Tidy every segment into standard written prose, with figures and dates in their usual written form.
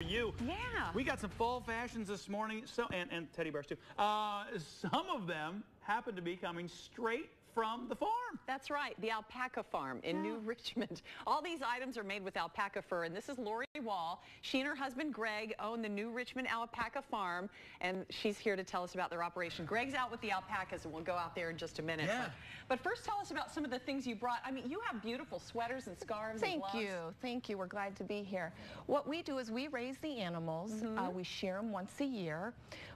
You. Yeah. We got some fall fashions this morning, and teddy bears too. Some of them happen to be coming straight from the farm. That's right, the alpaca farm in New Richmond. All these items are made with alpaca fur, and this is Lori Wall. She and her husband Greg own the New Richmond alpaca farm, and she's here to tell us about their operation. Greg's out with the alpacas, and we'll go out there in just a minute. Yeah. But first, tell us about some of the things you brought. I mean, you have beautiful sweaters and scarves and gloves. Thank you. We're glad to be here. What we do is we raise the animals. We shear them once a year.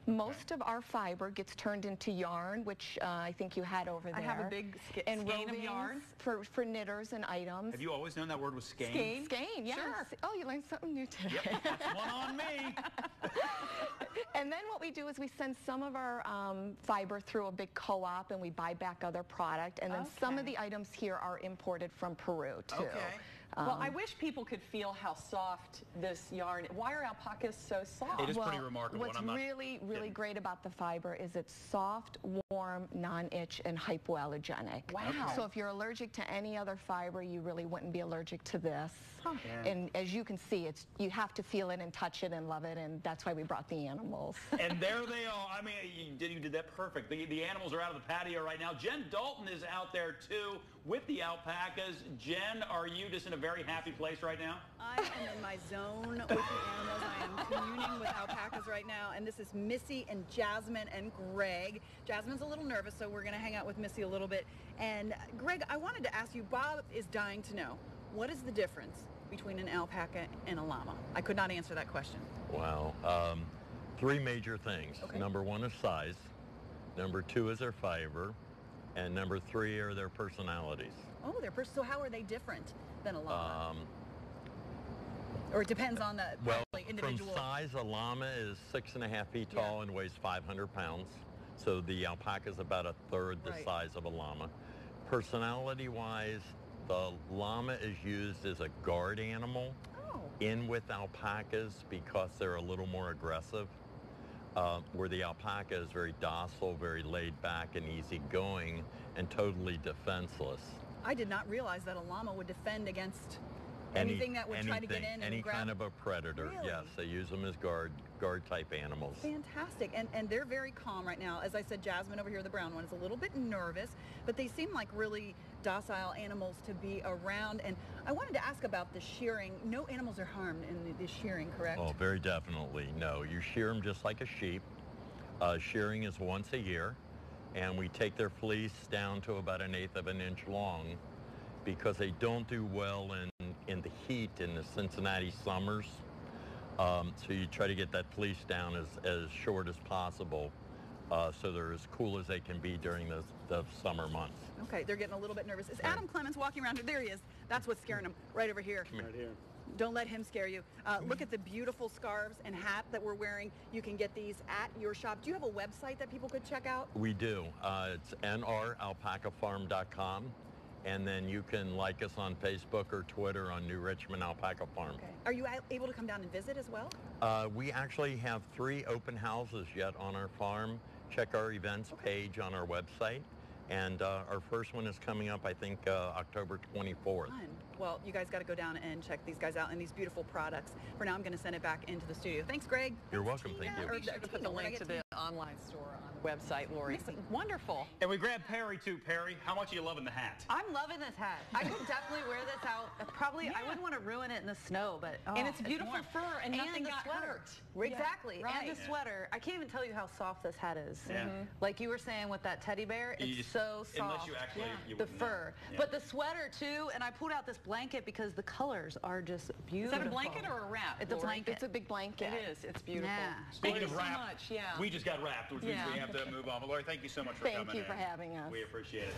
Most of our fiber gets turned into yarn, which I think you had over there. I have a big skein of yarn for knitters and items. Have you always known that word was skein? Skein, yes. Sure. Oh, you learned something new today. Yep, that's one on me. And then what we do is we send some of our fiber through a big co-op, and we buy back other product. And then some of the items here are imported from Peru, too. Okay. Well, I wish people could feel how soft this yarn. Why are alpacas so soft? It is pretty remarkable. What's really great about the fiber is it's soft, warm, non-itch, and hypoallergenic. Wow. Okay. So if you're allergic to any other fiber, you really wouldn't be allergic to this. Huh. Yeah. And as you can see, you have to feel it and touch it and love it, and that's why we brought the animals. And there they are. I mean, you did that perfect. The animals are out of the patio right now. Jen Dalton is out there, too, with the alpacas. Jen, are you just in a very happy place right now? I am in my zone with the animals. I am communing with alpacas right now, and this is Missy and Jasmine and Greg. Jasmine's a little nervous, so we're going to hang out with Missy a little bit. And Greg, I wanted to ask you, Bob is dying to know, what is the difference between an alpaca and a llama? I could not answer that question. Wow. Three major things. Okay. Number one is size. Number two is their fiber. And number three are their personalities. Oh, so how are they different than a llama? Or it depends on the individual. From size, a llama is 6.5 feet tall and weighs 500 pounds. So the alpaca is about a third the size of a llama. Personality-wise, the llama is used as a guard animal in with alpacas because they're a little more aggressive. Where the alpaca is very docile, very laid back and easygoing, and totally defenseless. I did not realize that a llama would defend against anything that would try to get in and any grab. kind of a predator. Really? Yes, they use them as guard type animals. Fantastic. And they're very calm right now. As I said, Jasmine over here, the brown one, is a little bit nervous, but they seem like really docile animals to be around. And I wanted to ask about the shearing. No animals are harmed in the shearing, correct? Oh, very definitely. No, you shear them just like a sheep. Shearing is once a year, and we take their fleece down to about 1/8 of an inch long because they don't do well in the heat in the Cincinnati summers. So you try to get that fleece down as short as possible so they're as cool as they can be during the summer months. Okay, they're getting a little bit nervous. Is Adam Clemens walking around here? There he is. That's what's scaring him, right over here. Right here. Don't let him scare you. Look at the beautiful scarves and hat that we're wearing. You can get these at your shop. Do you have a website that people could check out? We do. It's nralpacafarm.com. And then you can like us on Facebook or Twitter on New Richmond Alpaca Farm. Okay. Are you able to come down and visit as well? We actually have 3 open houses yet on our farm. Check our events page on our website. And our first one is coming up, I think, October 24th. Fun. Well, you guys got to go down and check these guys out and these beautiful products. For now, I'm going to send it back into the studio. Thanks, Greg. You're welcome. Thank you. Be sure to put the link to the online store on the website, Lori. Wonderful. And we grabbed Perry, too. Perry, how much are you loving the hat? I'm loving this hat. I could definitely wear this out. Probably, I wouldn't want to ruin it in the snow, but And it's beautiful fur and nothing the got sweater. hurt. Exactly. Right. And the sweater. I can't even tell you how soft this hat is. Yeah. Like you were saying with that teddy bear, it's so soft. Unless you actually, you the wouldn't fur. know. Yeah. But the sweater too, and I pulled out this blanket because the colors are just Is beautiful. that a blanket or a wrap? It's a Lori? blanket. It's a big blanket. It is. It's beautiful. Yeah. Speaking Thank of you wrap, so much. Yeah. we just got wrapped, which means we have to move on. But Lori, thank you so much for coming in. Thank you for having us. We appreciate it.